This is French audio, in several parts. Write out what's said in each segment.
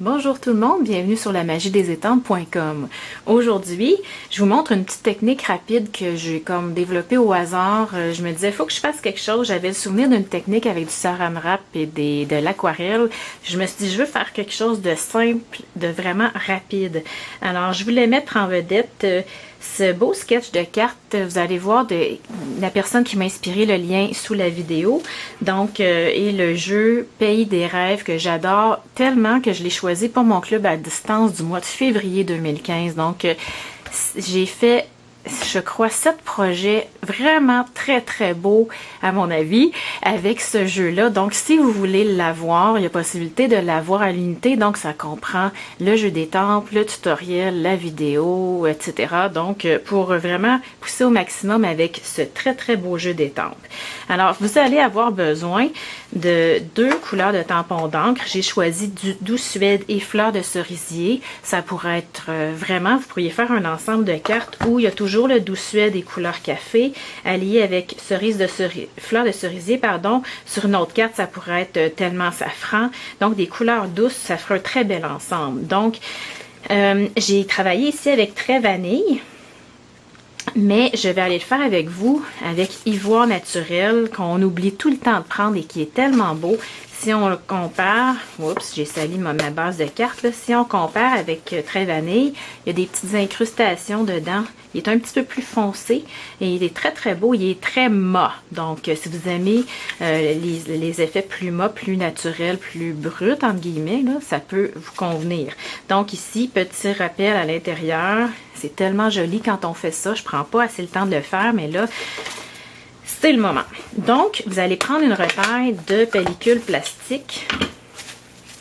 Bonjour tout le monde, bienvenue sur la magie des estampes.com. Aujourd'hui, je vous montre une petite technique rapide que j'ai comme développée au hasard. Je me disais, il faut que je fasse quelque chose. J'avais le souvenir d'une technique avec du saran wrap et de l'aquarelle. Je me suis dit, je veux faire quelque chose de simple, de vraiment rapide. Alors, je voulais mettre en vedette ce beau sketch de cartes. Vous allez voir la personne qui m'a inspiré, le lien sous la vidéo. Donc, et le jeu Pays des rêves que j'adore tellement que je l'ai choisi pour mon club à distance du mois de février 2015. Donc, j'ai fait, je crois, 7 projets vraiment très beaux à mon avis avec ce jeu-là. Donc, si vous voulez l'avoir, il y a possibilité de l'avoir à l'unité. Donc, ça comprend le jeu d'étampes, le tutoriel, la vidéo, etc. Donc, pour vraiment pousser au maximum avec ce très beau jeu d'étampes. Alors, vous allez avoir besoin de 2 couleurs de tampons d'encre. J'ai choisi du Doux Suède et fleurs de cerisier. Ça pourrait être vraiment, vous pourriez faire un ensemble de cartes où il y a toujours le Doux Suède et couleur café allié avec fleurs de cerisier, pardon. Sur une autre carte, ça pourrait être tellement safran. Donc, des couleurs douces, ça fera un très bel ensemble. Donc, j'ai travaillé ici avec trait vanille. Mais je vais aller le faire avec vous, avec Ivoire naturel, qu'on oublie tout le temps de prendre et qui est tellement beau. Si on le compare, oups, j'ai sali ma base de cartes, là. Si on compare avec trait vanille, il y a des petites incrustations dedans. Il est un petit peu plus foncé et il est très beau. Il est très mat. Donc, si vous aimez les effets plus mat, plus naturels, plus bruts, entre guillemets, là, ça peut vous convenir. Donc ici, petit rappel à l'intérieur. C'est tellement joli quand on fait ça. Je prends pas assez le temps de le faire, mais là, c'est le moment. Donc, vous allez prendre une retaille de pellicule plastique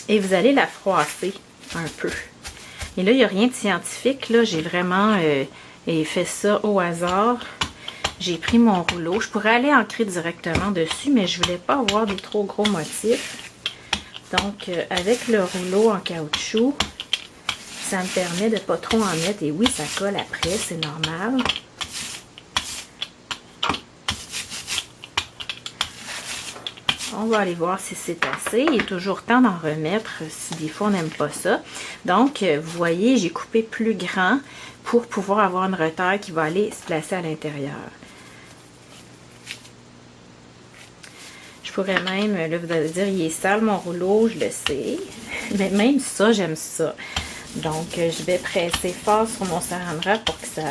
et vous allez la froisser un peu. Et là, il n'y a rien de scientifique. Là, j'ai vraiment fait ça au hasard. J'ai pris mon rouleau. Je pourrais aller ancrer directement dessus, mais je ne voulais pas avoir des trop gros motifs. Donc, avec le rouleau en caoutchouc, ça me permet de ne pas trop en mettre. Et oui, ça colle après, c'est normal. On va aller voir si c'est assez. Il est toujours temps d'en remettre si des fois on n'aime pas ça. Donc, vous voyez, j'ai coupé plus grand pour pouvoir avoir une retaille qui va aller se placer à l'intérieur. Je pourrais même, là vous allez dire, il est sale mon rouleau, je le sais. Mais même ça, j'aime ça. Donc, je vais presser fort sur mon saran wrap pour que ça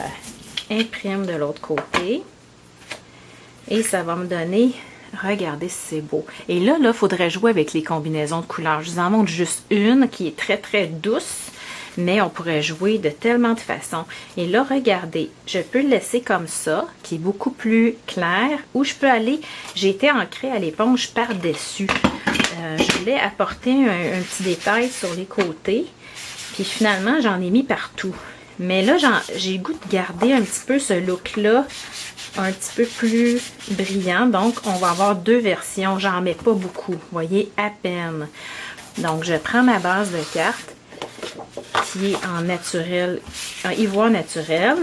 imprime de l'autre côté. Et ça va me donner... Regardez si c'est beau. Et là, il faudrait jouer avec les combinaisons de couleurs. Je vous en montre juste une qui est très douce, mais on pourrait jouer de tellement de façons. Et là, regardez, je peux le laisser comme ça, qui est beaucoup plus clair, ou je peux aller, j'ai été ancrée à l'éponge par-dessus. Je voulais apporter un petit détail sur les côtés, puis finalement, j'en ai mis partout. Mais là, j'ai le goût de garder un petit peu ce look-là, un petit peu plus brillant. Donc, on va avoir 2 versions. J'en mets pas beaucoup. Vous voyez, à peine. Donc, je prends ma base de carte qui est en naturel, en ivoire naturel.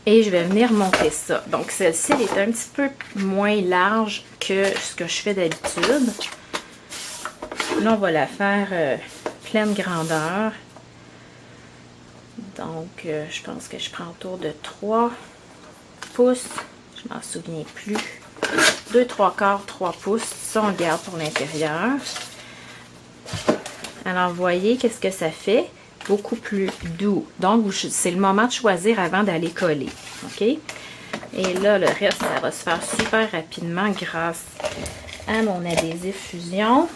Et je vais venir monter ça. Donc, celle-ci, elle est un petit peu moins large que ce que je fais d'habitude. Là, on va la faire pleine grandeur. Donc, je pense que je prends autour de 3 pouces. Je m'en souviens plus. 2/3/4, 3 pouces. Ça, on le garde pour l'intérieur. Alors, vous voyez, qu'est-ce que ça fait? Beaucoup plus doux. Donc, c'est le moment de choisir avant d'aller coller. OK? Et là, le reste, ça va se faire super rapidement grâce à mon adhésif fusion.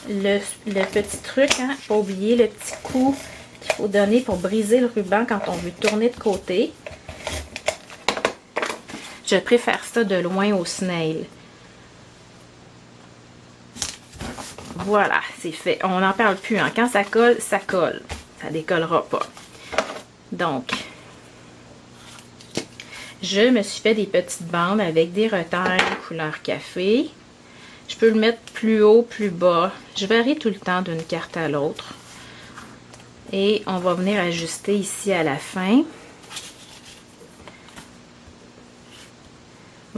Le petit truc, hein, pas oublier le petit coup qu'il faut donner pour briser le ruban quand on veut tourner de côté. Je préfère ça de loin au snail. Voilà, c'est fait. On n'en parle plus. Hein. Quand ça colle, ça colle. Ça décollera pas. Donc, je me suis fait des petites bandes avec des retailles couleur café. Je peux le mettre plus haut, plus bas. Je varie tout le temps d'une carte à l'autre. Et on va venir ajuster ici à la fin.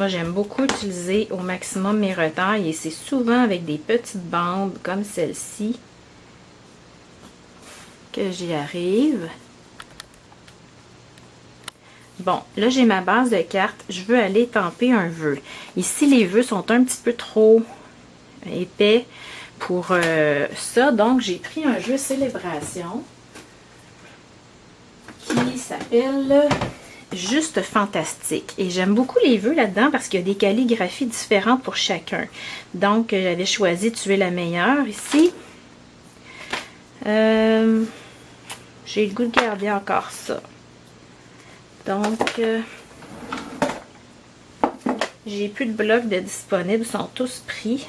Moi, j'aime beaucoup utiliser au maximum mes retailles et c'est souvent avec des petites bandes comme celle-ci que j'y arrive. Bon, là j'ai ma base de cartes. Je veux aller tamper un vœu. Ici, les vœux sont un petit peu trop épais pour ça. Donc, j'ai pris un jeu Célébration qui s'appelle Juste Fantastique. Et j'aime beaucoup les vœux là-dedans parce qu'il y a des calligraphies différentes pour chacun. Donc, j'avais choisi Tuer la meilleure ici. J'ai le goût de garder encore ça. Donc, j'ai plus de blocs de disponibles, ils sont tous pris.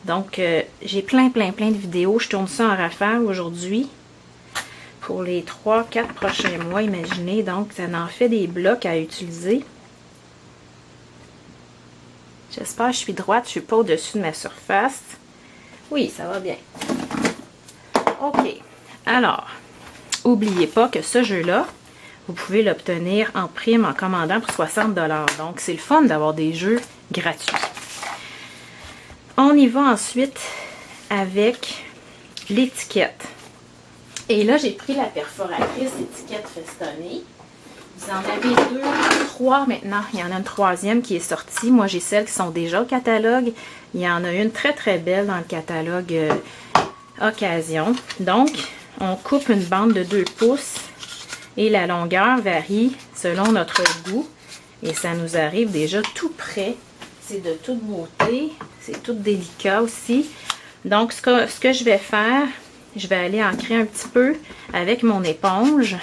Donc, j'ai plein de vidéos. Je tourne ça en rafale aujourd'hui pour les 3-4 prochains mois, imaginez. Donc, ça en fait des blocs à utiliser. J'espère que je suis droite, je ne suis pas au-dessus de ma surface. Oui, ça va bien. OK. Alors, n'oubliez pas que ce jeu-là, vous pouvez l'obtenir en prime en commandant pour 60 $. Donc, c'est le fun d'avoir des jeux gratuits. On y va ensuite avec l'étiquette. Et là, j'ai pris la perforatrice étiquette festonnée. Vous en avez 2, 3 maintenant. Il y en a une troisième qui est sortie. Moi, j'ai celles qui sont déjà au catalogue. Il y en a une très belle dans le catalogue Occasion. Donc, on coupe une bande de 2 pouces et la longueur varie selon notre goût. Et ça nous arrive déjà tout prêt. C'est de toute beauté. C'est tout délicat aussi. Donc, ce que je vais faire, je vais aller ancrer un petit peu avec mon éponge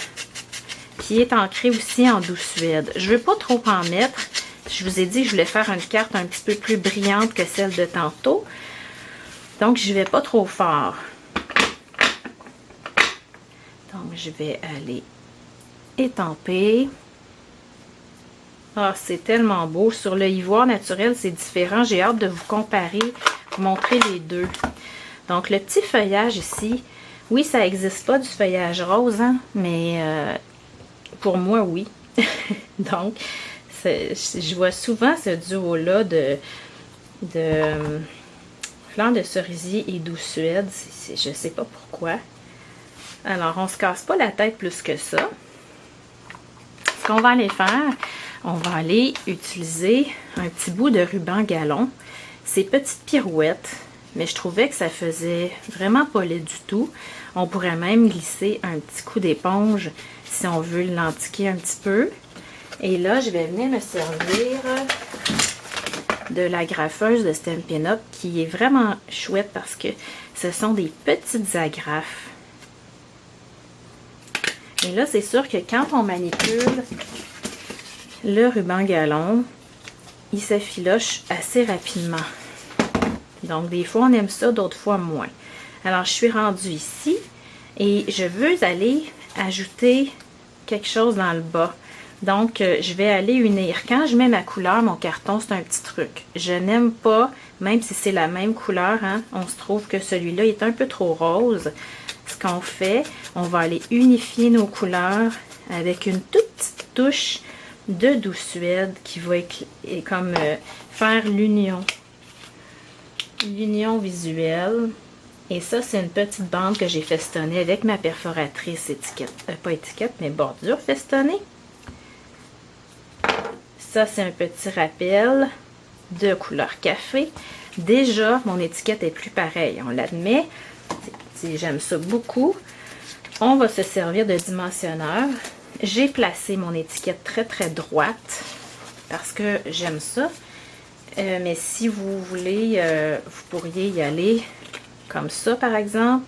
qui est ancrée aussi en douce suède. Je ne veux pas trop en mettre. Je vous ai dit que je voulais faire une carte un petit peu plus brillante que celle de tantôt. Donc, je ne vais pas trop fort. Donc, je vais aller étamper. Ah, c'est tellement beau. Sur le ivoire naturel, c'est différent. J'ai hâte de vous comparer, vous montrer les deux. Donc, le petit feuillage ici, oui, ça n'existe pas du feuillage rose, hein, mais pour moi, oui. Donc, je vois souvent ce duo-là de fleurs de cerisier et douce suède. Je ne sais pas pourquoi. Alors, on ne se casse pas la tête plus que ça. Ce qu'on va aller faire, on va aller utiliser un petit bout de ruban galon. Ces petites pirouettes, mais je trouvais que ça faisait vraiment pas laid du tout. On pourrait même glisser un petit coup d'éponge si on veut l'antiquer un petit peu. Et là, je vais venir me servir de l'agrafeuse de Stampin' Up qui est vraiment chouette parce que ce sont des petites agrafes. Et là, c'est sûr que quand on manipule le ruban galon, il s'effiloche assez rapidement. Donc, des fois, on aime ça, d'autres fois, moins. Alors, je suis rendue ici et je veux aller ajouter quelque chose dans le bas. Donc, je vais aller unir. Quand je mets ma couleur, mon carton, c'est un petit truc. Je n'aime pas, même si c'est la même couleur, hein, on se trouve que celui-là est un peu trop rose. Ce qu'on fait, on va aller unifier nos couleurs avec une toute petite touche de douce suède qui va comme faire l'union visuelle. Et ça, c'est une petite bande que j'ai festonnée avec ma perforatrice étiquette, pas étiquette, mais bordure festonnée. Ça, c'est un petit rappel de couleur café. Déjà, mon étiquette est plus pareille, on l'admet. J'aime ça beaucoup. On va se servir de dimensionneur. J'ai placé mon étiquette très droite parce que j'aime ça. Mais si vous voulez, vous pourriez y aller comme ça, par exemple.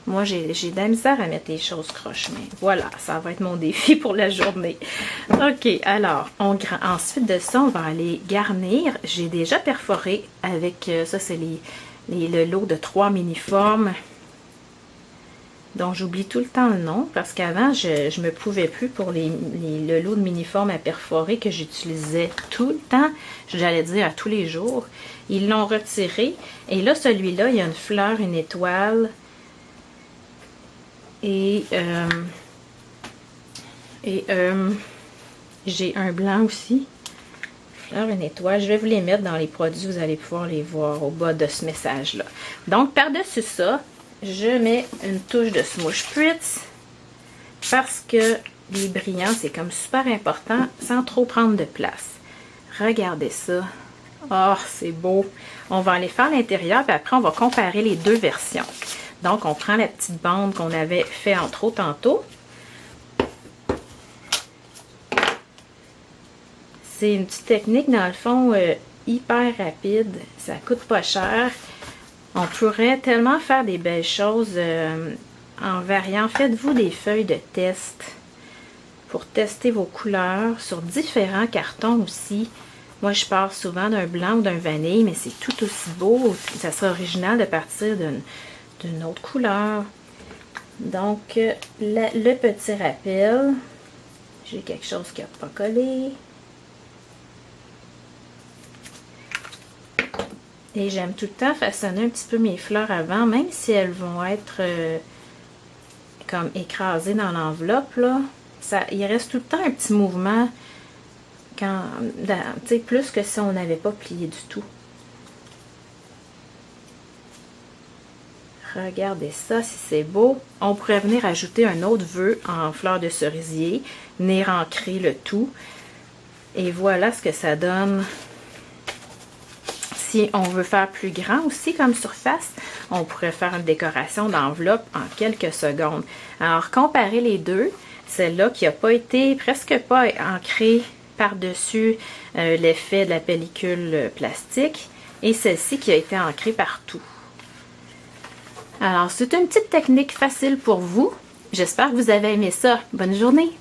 Moi, j'ai de la misère à mettre les choses croches, mais voilà, ça va être mon défi pour la journée. OK, alors, ensuite de ça, on va aller garnir. J'ai déjà perforé avec, ça c'est le lot de 3 mini-formes dont j'oublie tout le temps le nom parce qu'avant, je me pouvais plus pour le lot de mini-formes à perforer que j'utilisais tout le temps. J'allais dire à tous les jours. Ils l'ont retiré. Et là, celui-là, il y a une fleur, une étoile. Et j'ai un blanc aussi. Fleur, une étoile. Je vais vous les mettre dans les produits. Vous allez pouvoir les voir au bas de ce message-là. Donc, par-dessus ça, je mets une touche de Smoosh Spritz parce que les brillants, c'est comme super important sans trop prendre de place. Regardez ça. Oh, c'est beau. On va aller faire l'intérieur, puis après, on va comparer les deux versions. Donc, on prend la petite bande qu'on avait fait en trop tantôt. C'est une petite technique, dans le fond, hyper rapide. Ça coûte pas cher. On pourrait tellement faire des belles choses en variant. Faites-vous des feuilles de test pour tester vos couleurs sur différents cartons aussi. Moi, je pars souvent d'un blanc ou d'un vanille, mais c'est tout aussi beau. Ça serait original de partir d'une autre couleur. Donc, le petit rappel. J'ai quelque chose qui n'a pas collé. Et j'aime tout le temps façonner un petit peu mes fleurs avant, même si elles vont être comme écrasées dans l'enveloppe, là. Il reste tout le temps un petit mouvement, plus que si on n'avait pas plié du tout. Regardez ça, si c'est beau. On pourrait venir ajouter un autre vœu en fleurs de cerisier, venir ancrer le tout. Et voilà ce que ça donne. Si on veut faire plus grand aussi comme surface, on pourrait faire une décoration d'enveloppe en quelques secondes. Alors, comparez les deux. Celle-là qui n'a pas été, presque pas ancrée par-dessus l'effet de la pellicule plastique. Et celle-ci qui a été ancrée partout. Alors, c'est une petite technique facile pour vous. J'espère que vous avez aimé ça. Bonne journée!